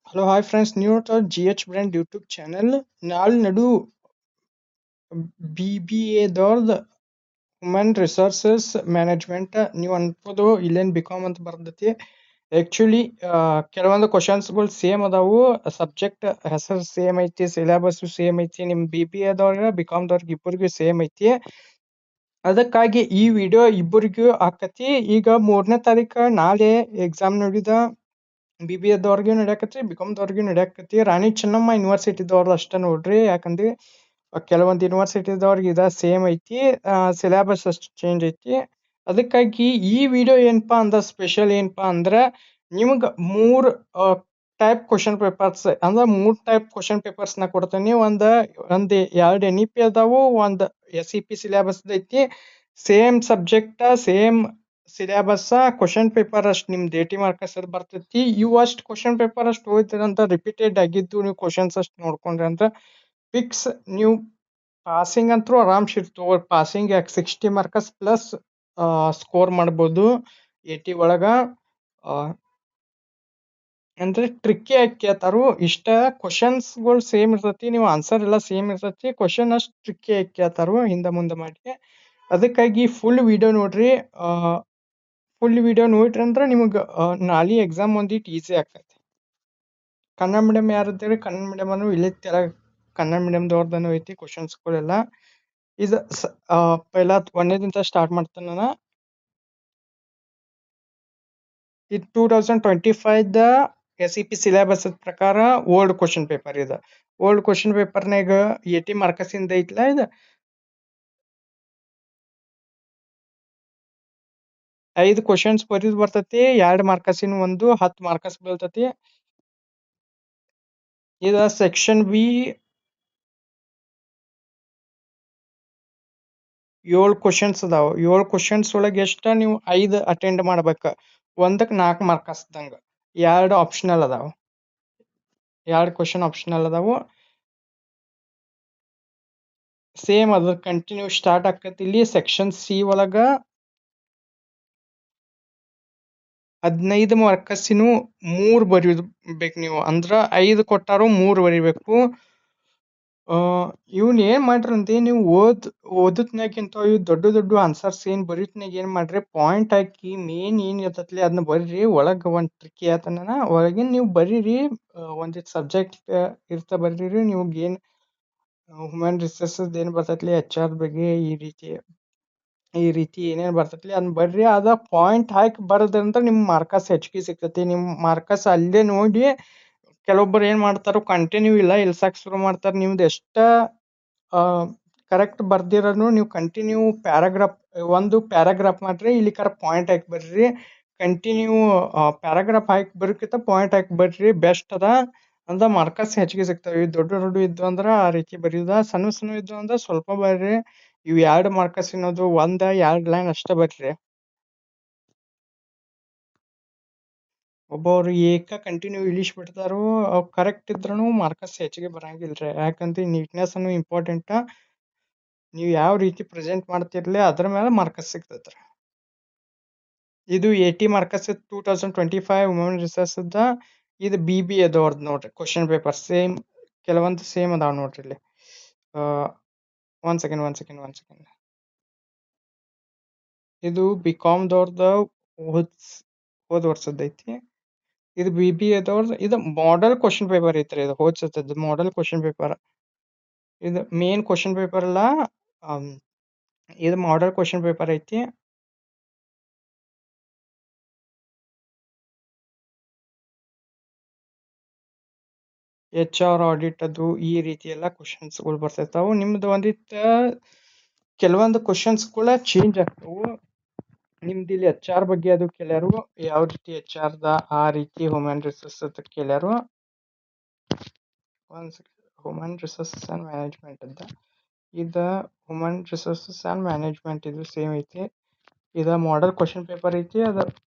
Hello, hi friends, new to GH Brand YouTube channel. ನಾಳೆ ನಡು BBA ದವ್ರದ್ human resources management ನೀವು ಅನ್ಬೋದು ಇಲ್ಲೇನ್ ಬಿಕಾಮ್ ಅಂತ ಬರ್ದೈತಿ. ಆಕ್ಚುಲಿ ಕೆಲವೊಂದು ಕ್ವಶನ್ಸ್ಗಳು ಸೇಮ್ ಅದಾವು, ಸಬ್ಜೆಕ್ಟ್ ಹೆಸರು ಸೇಮ್ ಐತಿ, ಸಿಲೆಬಸ್ ಸೇಮ್ ಐತಿ. ನಿಮ್ BBA ದವ್ರ ಬಿಕಾಮ್ ದವ್ರಿಗೆ ಇಬ್ಬರಿಗೂ ಸೇಮ್ ಐತಿ. ಅದಕ್ಕಾಗಿ ಈ ವಿಡಿಯೋ ಇಬ್ಬರಿಗೂ ಆಕತಿ. ಈಗ 3ನೇ ತಾರೀಕು ನಾಳೆ ಎಕ್ಸಾಮ್ ನೋಡಿದ BBA ದವ್ರಿಗೆ ನಡೆಯಕತ್ತಿ, ಬಿಕಾಮ್ ದವ್ರಿಗೆ ನಡೆಯಕತ್ತಿ. ರಾಣಿ ಚೆನ್ನಮ್ಮ ಯೂನಿವರ್ಸಿಟಿದವ್ರದ್ದು ಅಷ್ಟ ನೋಡ್ರಿ, ಯಾಕಂದ್ರೆ ಕೆಲವೊಂದು ಯೂನಿವರ್ಸಿಟಿದವ್ರಿಗೆ ಇದ ಸೇಮ್ ಐತಿ, ಸಿಲೆಬಸ್ ಅಷ್ಟು ಚೇಂಜ್ ಐತಿ. ಅದಕ್ಕಾಗಿ ಈ ವಿಡಿಯೋ ಏನಪ್ಪಾ ಅಂದ್ರ ಸ್ಪೆಷಲ್ ಏನಪ್ಪಾ ಅಂದ್ರ ನಿಮ್ಗ ಮೂರ್ ಟೈಪ್ ಕ್ವಶನ್ ಪೇಪರ್ಸ್ ಅಂದ್ರ 3 ಟೈಪ್ ಕ್ವಶನ್ ಪೇಪರ್ಸ್ ನ ಕೊಡ್ತೇನೆ. ಒಂದ್ 2 NEP ಅದಾವು, ಒಂದ್ SEP ಸಿಲೆಬಸ್ ಐತಿ. Same subject same syllabus, question paper ಅಷ್ಟು ನಿಮ್ದು 80 ಮಾರ್ಕ್ಸ್ ಅದು ಬರ್ತೈತಿ. ಇವು ಅಷ್ಟು ಕ್ವಶನ್ ಪೇಪರ್ ಅಷ್ಟು ಹೋಯ್ತಿರಂತ ರಿಪೀಟೆಡ್ ಆಗಿದ್ದು ನೀವು ಕ್ವಶನ್ಸ್ ಅಷ್ಟು ನೋಡ್ಕೊಂಡ್ರಿ ಅಂತ ಫಿಕ್ಸ್ ನೀವು ಪಾಸಿಂಗ್ ಅಂತೂ ಆರಾಮ್ಸ್ ಇರ್ತು. ಪಾಸಿಂಗ್ 60 ಮಾರ್ಕ್ಸ್ ಪ್ಲಸ್ ಸ್ಕೋರ್ ಮಾಡ್ಬೋದು 80 ಒಳಗ. ಅಂದ್ರೆ ಟ್ರಿಕ್ಕಿ ಆಗಿ ಕೇಳ್ತಾರು. ಇಷ್ಟ ಕ್ವಶನ್ಸ್ಗಳು ಸೇಮ್ ಇರ್ತೈತಿ, ನೀವು ಆನ್ಸರ್ ಎಲ್ಲ ಸೇಮ್ ಇರ್ತೈತಿ, ಕ್ವಶನ್ ಅಷ್ಟು ಟ್ರಿಕ್ಕಿ ಆಗಿ ಕೇಳ್ತಾರು ಹಿಂದ ಮುಂದೆ ಮಾಡಿ. ಅದಕ್ಕಾಗಿ ಫುಲ್ ವಿಡಿಯೋ ನೋಡ್ರಿ. ಫುಲ್ ವಿಡಿಯೋ ನೋಡ್ರಿ ಅಂದ್ರೆ ನಿಮಗೆ ನಾಳೆ ಎಕ್ಸಾಮ್ ಒಂದಿಟ್ಟು ಈಸಿ ಆಗ್ತೈತಿ. ಕನ್ನಡ ಮೀಡಿಯಂ ಯಾರಿದ್ದೀರಿ, ಕನ್ನಡ ಮೀಡಿಯಂ ಅನ್ನು ಇಲ್ಲಿ ತೆಳಗ್ ಕನ್ನಡ ಮೀಡಿಯಂದವ್ರದನ್ನು ಐತಿ ಕ್ವಶನ್ಸ್ಗಳೆಲ್ಲ. ಇದು ಪೈಲಾ 1ನೇದಿಂದ ಸ್ಟಾರ್ಟ್ ಮಾಡ್ತೇನೆ ನಾನು. ಇದು 2025 ದ SEP ಸಿಲೆಬಸ್ ಪ್ರಕಾರ ಓಲ್ಡ್ ಕ್ವಶನ್ ಪೇಪರ್ ಇದು. ಓಲ್ಡ್ ಕ್ವಶನ್ ಪೇಪರ್ನಾಗ 80 ಮಾರ್ಕ್ಸ್ ಇಂದ ಐತ್ಲ ಇದು. 5 ಕ್ವಶನ್ಸ್ ಬರೀದ್ ಬರ್ತೈತಿ, 2 ಮಾರ್ಕ್ಸಿನ ಒಂದು 10 ಮಾರ್ಕ್ಸ್ ಬೀಳ್ತೈತಿ. ಇದ ಸೆಕ್ಷನ್ ಬಿ 7 ಕ್ವಶನ್ಸ್ ಅದಾವ. 7 ಕ್ವಶನ್ಸ್ ಒಳಗೆ ಎಷ್ಟ ನೀವು 5 ಅಟೆಂಡ್ ಮಾಡ್ಬೇಕ. ಒಂದಕ್ಕೆ 4 ಮಾರ್ಕ್ಸ್ ದಂಗ. 2 ಆಪ್ಷನಲ್ ಅದಾವ, 2 ಕ್ವಶನ್ ಆಪ್ಷನಲ್ ಅದಾವು. ಸೇಮ್ ಅದ ಕಂಟಿನ್ಯೂ ಸ್ಟಾರ್ಟ್ ಆಕತಿ. ಇಲ್ಲಿ ಸೆಕ್ಷನ್ ಸಿ ಒಳಗ 15 ಮಾರ್ಕ್ಸಿನು 3 ಬರೀಬೇಕು ನೀವು. ಅಂದ್ರ 5 ಕೊಟ್ಟಾರು 3 ಬರೀಬೇಕು. ಇವ್ನ ಏನ್ ಮಾಡ್ರಿ ಅಂದ್ರೆ ನೀವು ಓದತ್ನಾಗಿಂತ ಇವ್ ದೊಡ್ಡ ಆನ್ಸರ್ಸ್ ಏನ್ ಬರೀತ್ನಾಗ ಏನ್ ಮಾಡ್ರಿ, ಪಾಯಿಂಟ್ ಹಾಕಿ ಮೇನ್ ಏನ್ ಇರ್ತೈತ್ಲಿ ಅದನ್ನ ಬರೀರಿ. ಒಳಗ ಒಂದ್ ಟ್ರಿಕ್ ಹೇಳ್ತಾನ, ಒಳಗಿನ್ ನೀವು ಬರೀರಿ. ಒಂದಿಟ್ ಸಬ್ಜೆಕ್ಟ್ ಇರ್ತ ಬರೀರಿ. ನಿಮ್ಗೆ ಏನ್ ಹ್ಯೂಮನ್ ರಿಸೋರ್ಸಸ್ ಏನ್ ಬರ್ತೈತ್ಲಿ, HR ಬಗ್ಗೆ ಈ ರೀತಿ ಏನೇನ್ ಬರ್ತೈತ್ಲಿ ಅದನ್ನ ಬರ್ರಿ. ಅದ ಪಾಯಿಂಟ್ ಹಾಕಿ ಬರದ್ರಂದ್ರ ನಿಮ್ ಮಾರ್ಕಸ್ ಹೆಚ್ಚಿಗೆ ಸಿಗ್ತೈತಿ. ನಿಮ್ ಮಾರ್ಕಸ್ ಅಲ್ಲೇ ನೋಡಿ ಕೆಲವೊಬ್ಬರು ಏನ್ ಮಾಡ್ತಾರ, ಕಂಟಿನ್ಯೂ ಇಲ್ಲ ಇಲ್ಸಕ್ ಶುರು ಮಾಡ್ತಾರ. ನಿಮ್ದು ಎಷ್ಟ ಕರೆಕ್ಟ್ ಬರ್ದಿರೋನು ನೀವು ಕಂಟಿನ್ಯೂ ಒಂದು ಪ್ಯಾರಾಗ್ರಾಫ್ ಮಾಡ್ರಿ, ಇಲ್ಲಿ ಪಾಯಿಂಟ್ ಹಾಕಿ ಬರ್ರಿ. ಕಂಟಿನ್ಯೂ ಪ್ಯಾರಾಗ್ರಾಫ್ ಹಾಕಿ ಬರೋಕ್ಕಿಂತ ಪಾಯಿಂಟ್ ಹಾಕಿ ಬರ್ರಿ, ಬೆಸ್ಟ್ ಅದ. ಅಂದ್ರ ಮಾರ್ಕಸ್ ಹೆಚ್ಚಿಗೆ ಸಿಗ್ತಾವೆ. ದೊಡ್ಡ ಇದ್ವು ಅಂದ್ರ ಆ ರೀತಿ ಬರೆಯುದ, ಸಣ್ಣ ಇದ್ವು ಅಂದ್ರ ಸ್ವಲ್ಪ ಬರ್ರಿ. ಇವ್ 2 ಮಾರ್ಕಸ್ ಅನ್ನೋದು 1-2 ಲೈನ್ ಅಷ್ಟ ಬರ್ರಿ. ಒಬ್ಬೊಬ್ರು ಕಂಟಿನ್ಯೂ ಇಳಿಸ್ ಬಿಡ್ತಾರು. ಅವ್ ಕರೆಕ್ಟ್ ಇದ್ರೂ ಮಾರ್ಕಸ್ ಹೆಚ್ಚಿಗೆ ಬರಂಗಿಲ್ರಿ. ಯಾಕಂದ್ರೆ ನೀಟ್ನೆಸ್ ಅನ್ನು ಇಂಪಾರ್ಟೆಂಟ್. ನೀವು ಯಾವ ರೀತಿ ಪ್ರೆಸೆಂಟ್ ಮಾಡ್ತಿರ್ಲಿ ಅದ್ರ ಮೇಲೆ ಮಾರ್ಕಸ್ ಸಿಗ್ತೈತ್ರಿ. ಇದು 80 ಮಾರ್ಕಸ್ 2025 ವುಮೆನ್ ರಿಸರ್ಚ್ ಅದ. ಇದು BBA ದವ್ರದ್ ನೋಡ್ರಿ ಕ್ವಶನ್ ಪೇಪರ್. ಕೆಲವೊಂದು ಸೇಮ್ ಅದಾವ ನೋಡ್ರಿ ಇಲ್ಲಿ. ಒಂದ್ ಸೆಕೆಂಡ್. ಇದು ಬಿಕಾಮ್ ದವ್ರದ ಹೋದ್ ವರ್ಷದ ಐತಿ. ಇದು BBA ದವ್ರದ್. ಇದು ಮಾಡೆಲ್ ಕ್ವಶನ್ ಪೇಪರ್ ಐತ್ರಿ. ಇದು ಹೋದ್ ಸತದ ಮಾಡೆಲ್ ಕ್ವಶನ್ ಪೇಪರ್. ಇದು ಮೇನ್ ಕ್ವಶನ್ ಪೇಪರ್ ಅಲ್ಲ, ಇದು ಮಾಡೆಲ್ ಕ್ವಶನ್ ಪೇಪರ್ ಐತಿ. HR ಆಡಿಟ್ ಅದು ಈ ರೀತಿ ಎಲ್ಲ ಕ್ವಶನ್ಸ್ಗಳು ಬರ್ತಿರ್ತಾವು. ನಿಮ್ದು ಒಂದಿತ್ತ ಕೆಲವೊಂದು ಕ್ವಶನ್ಸ್ಗಳ ಚೇಂಜ್ ಆಗ್ತಾವು. ನಿಮ್ದು ಇಲ್ಲಿ HR ಬಗ್ಗೆ ಅದು ಕೇಳ್ಯಾರು, ಯಾವ ರೀತಿ HR ದ ಆ ರೀತಿ ಹ್ಯೂಮನ್ ರಿಸೋರ್ಸಸ್ ಕೇಳ್ಯಾರು. ಹ್ಯೂಮನ್ ರಿಸೋರ್ಸಸ್ ಅಂಡ್ ಮ್ಯಾನೇಜ್ಮೆಂಟ್ ಅಂತ. ಇದ ಹ್ಯೂಮನ್ ರಿಸೋರ್ಸಸ್ ಅಂಡ್ ಮ್ಯಾನೇಜ್ಮೆಂಟ್ ಇದು ಸೇಮ್ ಐತಿ. ಇದ ಮಾಡೆಲ್ ಕ್ವಶನ್ ಪೇಪರ್ ಐತಿ.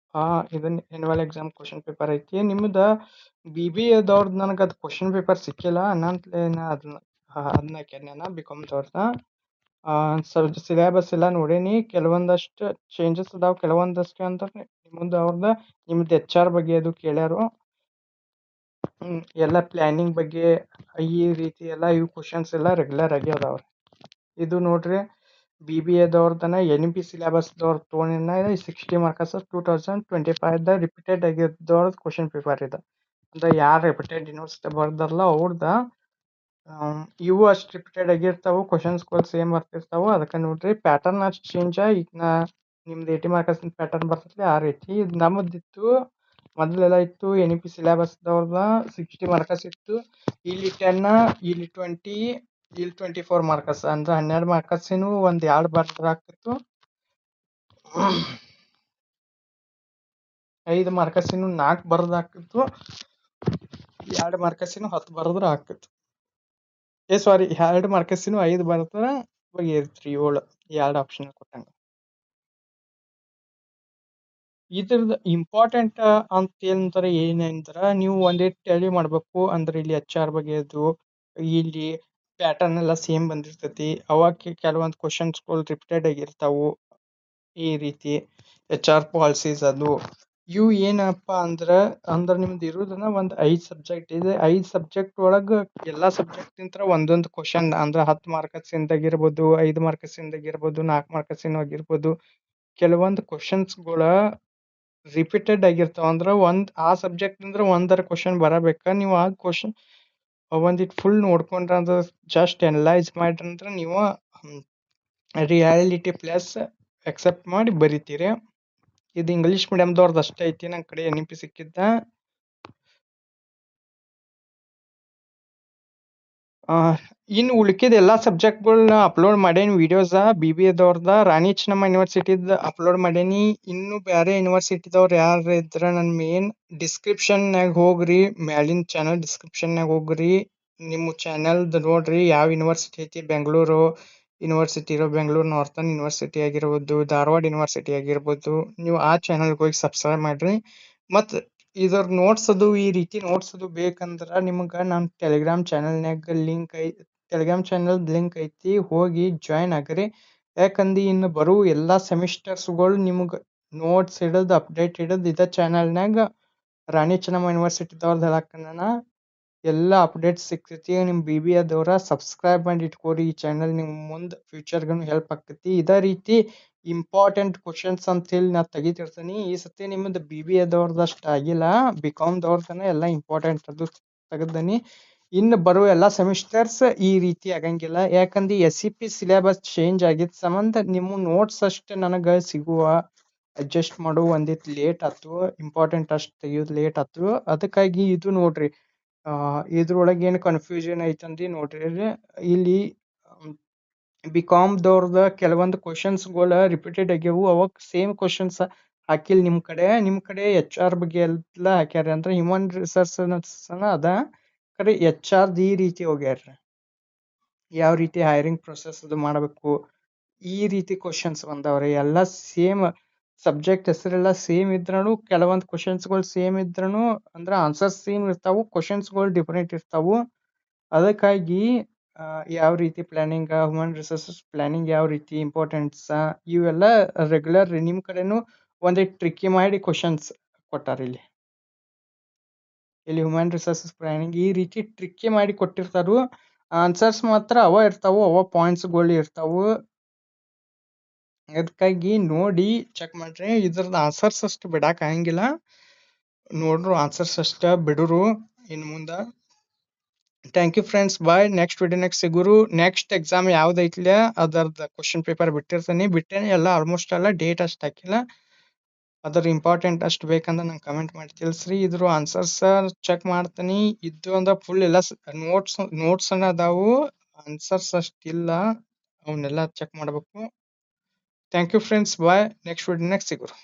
ಇದನ್ನ ಎನ್ಯುವಲ್ ಎಕ್ಸಾಮ್ ಕ್ವಶನ್ ಪೇಪರ್ ಐತಿ. ನಿಮ್ದ BBA ದವ್ರದ್ ನನಗೆ ಅದು ಕ್ವಶನ್ ಪೇಪರ್ ಸಿಕ್ಕಿಲ್ಲ ಅನ್ನಂತಲೇ ಅದನ್ನ ಕೇಳ್ಯಾನ ಬಿಕಾಮ್ ದವ್ರದ. ಸಿಲೆಬಸ್ ಎಲ್ಲ ನೋಡೇನಿ. ಕೆಲವೊಂದಷ್ಟು ಚೇಂಜಸ್ ಅದಾವ, ಕೆಲವೊಂದಷ್ಟು ಅಂದ್ರೆ ನಿಮ್ದು HR ಬಗ್ಗೆ ಅದು ಕೇಳ್ಯಾರು. ಎಲ್ಲ ಪ್ಲಾನಿಂಗ್ ಬಗ್ಗೆ ಈ ರೀತಿ ಎಲ್ಲ ಇವು ಕ್ವಶನ್ಸ್ ಎಲ್ಲ ರೆಗ್ಯುಲರ್ ಆಗಿ ಅದಾವ್ರಿ. ಇದು ನೋಡ್ರಿ BBAದವ್ರದನ NP ಸಿಲೆಬಸ್ದವ್ರು ತೊಗೊಂಡಿನ 60 ಮಾರ್ಕಸ್ 2025ದ ರಿಪೀಟೆಡ್ ಆಗಿದ್ದವ್ರದ್ದು ಕ್ವಶನ್ ಪೇಪರ್ ಇದು. ಅಂದ್ರೆ ಯಾರು ರಿಪೀಟೆಡ್ ಯೂನಿವರ್ಸಿಟಿ ಬರ್ದಾರಲ್ಲ ಅವ್ರದ ಇವು ಅಷ್ಟು ರಿಪೀಟೆಡ್ ಆಗಿರ್ತಾವು, ಕ್ವಶನ್ಸ್ಗಳು ಸೇಮ್ ಬರ್ತಿರ್ತಾವು. ಅದಕ್ಕೆ ನೋಡ್ರಿ ಪ್ಯಾಟರ್ನ್ ಅಷ್ಟು ಚೇಂಜ್. ಈಗ ನಿಮ್ದು 80 ಮಾರ್ಕಸ್ ಪ್ಯಾಟರ್ನ್ ಬರ್ತೈತಿ ಆ ರೀತಿ. ಇದು ನಮ್ಮದಿತ್ತು ಮೊದಲೆಲ್ಲ ಇತ್ತು NP ಸಿಲೆಬಸ್ದವ್ರದ 60 ಮಾರ್ಕಸ್ ಇತ್ತು. ಇಲ್ಲಿ 10, ಇಲ್ಲಿ 20, ಇಲ್ಲಿ 24 ಮಾರ್ಕಸ್. ಅಂದ್ರೆ 12 ಮಾರ್ಕಸ್ಸಿನೂ ಒಂದ್ 2 ಬರ್ದಾಕಿತ್ತು. 5 ಮಾರ್ಕಸ್ಸಿನೂ 4 ಬರ್ದಾಕಿತ್ತು. 2 ಮಾರ್ಕಸ್ಸಿನೂ 10 ಬರದ್ರ ಆಗ್ತಿತ್ತು. ಸಾರಿ, 2 ಮಾರ್ಕಸ್ಸಿನೂ 5 ಬರದ್ರ ಬಗೆಹರಿತ್ರಿ 7 2 ಆಪ್ಷನ್ ಕೊಟ್ಟಂಗ. ಇದ್ರದ್ದು ಇಂಪಾರ್ಟೆಂಟ್ ಅಂತ ಏನಂತಾರೆ ಏನಂದ್ರ ನೀವು ಒಂದೇ ಟ್ಯಾಲಿ ಮಾಡ್ಬೇಕು. ಅಂದ್ರೆ ಇಲ್ಲಿ HR ಬಗೆದು ಇಲ್ಲಿ ಪ್ಯಾಟರ್ನ್ ಎಲ್ಲ ಸೇಮ್ ಬಂದಿರ್ತೈತಿ. ಅವಾಗ ಕೆಲವೊಂದು ಕ್ವಶನ್ಸ್ಗಳು ರಿಪೀಟೆಡ್ ಆಗಿರ್ತಾವು. ಈ ರೀತಿ HR ಪಾಲಿಸೀಸ್ ಅದು ಇವು ಏನಪ್ಪಾ ಅಂದ್ರ ನಿಮ್ದು ಇರುದನ್ನ ಒಂದ್ 5 ಸಬ್ಜೆಕ್ಟ್ ಇದೆ. 5 ಸಬ್ಜೆಕ್ಟ್ ಒಳಗ ಎಲ್ಲಾ ಸಬ್ಜೆಕ್ಟ್ ಇಂತ್ರ ಒಂದೊಂದು ಕ್ವಶನ್ ಅಂದ್ರೆ 10 ಮಾರ್ಕಸ್ ಆಗಿರ್ಬೋದು, 5 ಮಾರ್ಕಸ್ ಆಗಿರ್ಬೋದು, 4 ಮಾರ್ಕಸ್ ಆಗಿರ್ಬೋದು. ಕೆಲವೊಂದು ಕ್ವಶನ್ಸ್ಗಳ ರಿಪೀಟೆಡ್ ಆಗಿರ್ತಾವ. ಅಂದ್ರ ಆ ಸಬ್ಜೆಕ್ಟ್ ಅಂದ್ರೆ ಒಂದರ ಕ್ವಶನ್ ಬರಬೇಕ. ನೀವು ಆ ಕ್ವಶನ್ ಒಂದಿಟ್ ಫುಲ್ ನೋಡ್ಕೊಂಡ್ರ ಅಂದ್ರೆ ಜಸ್ಟ್ ಅನಲೈಸ್ ಮಾಡ್ರಂದ್ರ ನೀವು ರಿಯಾಲಿಟಿ ಪ್ಲಸ್ ಅಕ್ಸೆಪ್ಟ್ ಮಾಡಿ ಬರಿತೀರಿ. ಇದು ಇಂಗ್ಲಿಷ್ ಮೀಡಿಯಂದವ್ರದ್ದು ಅಷ್ಟೇ ಐತಿ. ನನ್ನ ಕಡೆ NP ಸಿಕ್ಕಿದ್ದ. ಇನ್ನು ಉಳ್ಕಿದ ಎಲ್ಲಾ ಸಬ್ಜೆಕ್ಟ್ಗಳನ್ನ ಅಪ್ಲೋಡ್ ಮಾಡೇನಿ ವಿಡಿಯೋಸ್. BBAದವ್ರದ ರಾಣಿ ಚೆನ್ನಮ್ಮ ಯೂನಿವರ್ಸಿಟಿದ ಅಪ್ಲೋಡ್ ಮಾಡೇನಿ. ಇನ್ನು ಬೇರೆ ಯೂನಿವರ್ಸಿಟಿದವ್ರು ಯಾರು ಇದ್ರ ನನ್ನ ಮೇನ್ ಡಿಸ್ಕ್ರಿಪ್ಷನ್ನಾಗ ಹೋಗ್ರಿ, ಮ್ಯಾಲಿನ ಚಾನಲ್ ಡಿಸ್ಕ್ರಿಪ್ಷನ್ನಾಗ ಹೋಗ್ರಿ. ನಿಮ್ಮ ಚಾನಲ್ದು ನೋಡ್ರಿ ಯಾವ ಯೂನಿವರ್ಸಿಟಿ ಐತಿ. ಬೆಂಗಳೂರು ಯೂನಿವರ್ಸಿಟಿ ಇರೋ ಬೆಂಗಳೂರು ನಾರ್ತನ್ ಯೂನಿವರ್ಸಿಟಿ ಆಗಿರ್ಬೋದು, ಧಾರವಾಡ ಯೂನಿವರ್ಸಿಟಿ ಆಗಿರ್ಬೋದು. ನೀವು ಆ ಚಾನಲ್ಗೆ ಹೋಗಿ ಸಬ್ಸ್ಕ್ರೈಬ್ ಮಾಡ್ರಿ. ಮತ್ತು ಇದ್ರ ನೋಟ್ಸ್ ಅದು ಈ ರೀತಿ ನೋಟ್ಸ್ ಅದು ಬೇಕಂದ್ರ ನಿಮ್ಗೆ ನಾನು ಟೆಲಿಗ್ರಾಮ್ ಚಾನಲ್ನಾಗ ಟೆಲಿಗ್ರಾಮ್ ಚಾನಲ್ ಲಿಂಕ್ ಐತಿ, ಹೋಗಿ ಜಾಯ್ನ್ ಆಗ್ರಿ. ಯಾಕಂದ್ರೆ ಇನ್ನು ಬರೋ ಎಲ್ಲಾ ಸೆಮಿಸ್ಟರ್ಸ್ಗಳು ನಿಮ್ಗೆ ನೋಟ್ಸ್ ಹಿಡಿದು ಅಪ್ಡೇಟ್ ಹಿಡಿದು ಇದ ಚಾನಲ್ನಾಗ ರಾಣಿ ಚೆನ್ನಮ್ಮ ಯೂನಿವರ್ಸಿಟಿದವ್ರದ್ದು ಹೇಳಕ್ಕನ ಎಲ್ಲ ಅಪ್ಡೇಟ್ಸ್ ಸಿಗ್ತೈತಿ. ನಿಮ್ಮ BBAದವ್ರ ಸಬ್ಸ್ಕ್ರೈಬ್ ಮಾಡಿ ಇಟ್ಕೋರಿ. ಈ ಚಾನಲ್ ನಿಮ್ ಮುಂದೆ ಫ್ಯೂಚರ್ಗೂ ಹೆಲ್ಪ್ ಆಗ್ತೈತಿ. ಇದೇ ರೀತಿ ಇಂಪಾರ್ಟೆಂಟ್ ಕ್ವಶನ್ಸ್ ಅಂತ ಹೇಳಿ ನಾ ತೆಗಿತಿರ್ತೀನಿ. ಈ ಸತಿ ನಿಮ್ಮದು BBAದವ್ರದ್ದು ಅಷ್ಟು ಆಗಿಲ್ಲ, BComದವ್ರದನ ಎಲ್ಲ ಇಂಪಾರ್ಟೆಂಟ್ ಅದು ತೆಗ್ದನಿ. ಇನ್ನು ಬರೋ ಎಲ್ಲ ಸೆಮಿಸ್ಟರ್ಸ್ ಈ ರೀತಿ ಆಗಂಗಿಲ್ಲ. ಯಾಕಂದ್ರೆ SEP ಸಿಲೆಬಸ್ ಚೇಂಜ್ ಆಗಿದ್ದ ಸಂಬಂಧ ನಿಮ್ಮ ನೋಟ್ಸ್ ಅಷ್ಟು ನನಗೆ ಸಿಗುವ ಅಡ್ಜಸ್ಟ್ ಮಾಡೋ ಒಂದಿಟ್ಟು ಲೇಟ್ ಆಯ್ತು. ಇಂಪಾರ್ಟೆಂಟ್ ಅಷ್ಟು ತೆಗಿಯೋದು ಲೇಟ್ ಆಯ್ತು. ಅದಕ್ಕಾಗಿ ಇದು ನೋಡ್ರಿ, ಇದ್ರೊಳಗೆ ಏನು ಕನ್ಫ್ಯೂಷನ್ ಐತಂದು ನೋಡ್ರಿ. ಇಲ್ಲಿ BComದವ್ರದ ಕೆಲವೊಂದು ಕ್ವಶನ್ಸ್ಗಳು ರಿಪೀಟೆಡ್ ಆಗ್ಯಾವು. ಅವಾಗ ಸೇಮ್ ಕ್ವಶನ್ಸ್ ಹಾಕಿಲ್ಲ. ನಿಮ್ಮ ಕಡೆ HR ಬಗ್ಗೆ ಎಲ್ಲ ಹಾಕ್ಯಾರ. ಅಂದ್ರೆ ಹ್ಯೂಮನ್ ರಿಸೋರ್ಸಸ್ ಅದ ಕಡೆ HR ಈ ರೀತಿ ಹೋಗ್ಯಾರ. ಯಾವ ರೀತಿ ಹೈರಿಂಗ್ ಪ್ರೊಸೆಸ್ ಅದು ಮಾಡಬೇಕು ಈ ರೀತಿ ಕ್ವಶನ್ಸ್ ಬಂದವ್ರಿ. ಎಲ್ಲ ಸೇಮ್ ಸಬ್ಜೆಕ್ಟ್ ಹೆಸರೆಲ್ಲ ಸೇಮ್ ಇದ್ರೂ ಕೆಲವೊಂದು ಕ್ವಶನ್ಸ್ಗಳು ಸೇಮ್ ಇದ್ರೂ ಅಂದ್ರೆ ಆನ್ಸರ್ಸ್ ಸೇಮ್ ಇರ್ತಾವು, ಕ್ವಶನ್ಸ್ಗಳು ಡಿಫ್ರೆಂಟ್ ಇರ್ತಾವು. ಅದಕ್ಕಾಗಿ ಯಾವ ರೀತಿ ಪ್ಲಾನಿಂಗ್, ಹ್ಯೂಮನ್ ರಿಸೋರ್ಸಸ್ ಪ್ಲಾನಿಂಗ್ ಯಾವ ರೀತಿ ಇಂಪಾರ್ಟೆನ್ಸ್ ಇವೆಲ್ಲ ರೆಗ್ಯುಲರ್ ನಿಮ್ಮ ಕಡೆನೂ ಒಂದೇ ಟ್ರಿಕ್ಕಿ ಮಾಡಿ ಕ್ವಶನ್ಸ್ ಕೊಟ್ಟಾರ. ಇಲ್ಲಿ ಹ್ಯೂಮನ್ ರಿಸೋರ್ಸಸ್ ಪ್ಲಾನಿಂಗ್ ಈ ರೀತಿ ಟ್ರಿಕ್ಕಿ ಮಾಡಿ ಕೊಟ್ಟಿರ್ತಾರು. ಆನ್ಸರ್ಸ್ ಮಾತ್ರ ಅವ ಇರ್ತಾವು, ಅವ ಪಾಯಿಂಟ್ಸ್ಗಳು ಇರ್ತಾವು. ಅದಕ್ಕಾಗಿ ನೋಡಿ ಚೆಕ್ ಮಾಡ್ರಿ. ಇದ್ರದ್ದು ಆನ್ಸರ್ಸ್ ಅಷ್ಟು ಬಿಡಾಕ ಆಗಂಗಿಲ್ಲ. ನೋಡ್ರು ಆನ್ಸರ್ಸ್ ಅಷ್ಟ ಬಿಡುರು ಇನ್ನು ಮುಂದೆ. Thank you friends, bye. Next ವಿಡಿಯೋನಾಗ ಸಿಗುರು. ನೆಕ್ಸ್ಟ್ ಎಕ್ಸಾಮ್ ಯಾವ್ದೈತ್ಲ ಅದರದ್ದು ಕ್ವಶನ್ ಪೇಪರ್ ಬಿಟ್ಟೇನಿ ಎಲ್ಲ ಆಲ್ಮೋಸ್ಟ್ ಎಲ್ಲ ಡೇಟ್ ಅಷ್ಟು ಹಾಕಿಲ್ಲ. ಅದ್ರ ಇಂಪಾರ್ಟೆಂಟ್ ಅಷ್ಟು ಬೇಕಂದ್ರೆ ನಂಗೆ ಕಮೆಂಟ್ ಮಾಡಿ ತಿಳಿಸ್ರಿ. ಇದ್ರ ಆನ್ಸರ್ಸ್ ಚೆಕ್ ಮಾಡ್ತೀನಿ. ಇದು ಅಂದ್ರೆ ಫುಲ್ ಎಲ್ಲ ನೋಟ್ಸ್ ಅದಾವು, ಆನ್ಸರ್ಸ್ ಅಷ್ಟಿಲ್ಲ. ಅವನ್ನೆಲ್ಲ ಚೆಕ್ ಮಾಡ್ಬೇಕು. Thank you friends, bye. Next ವಿಡಿಯೋನಾಗ ಸಿಗುರು.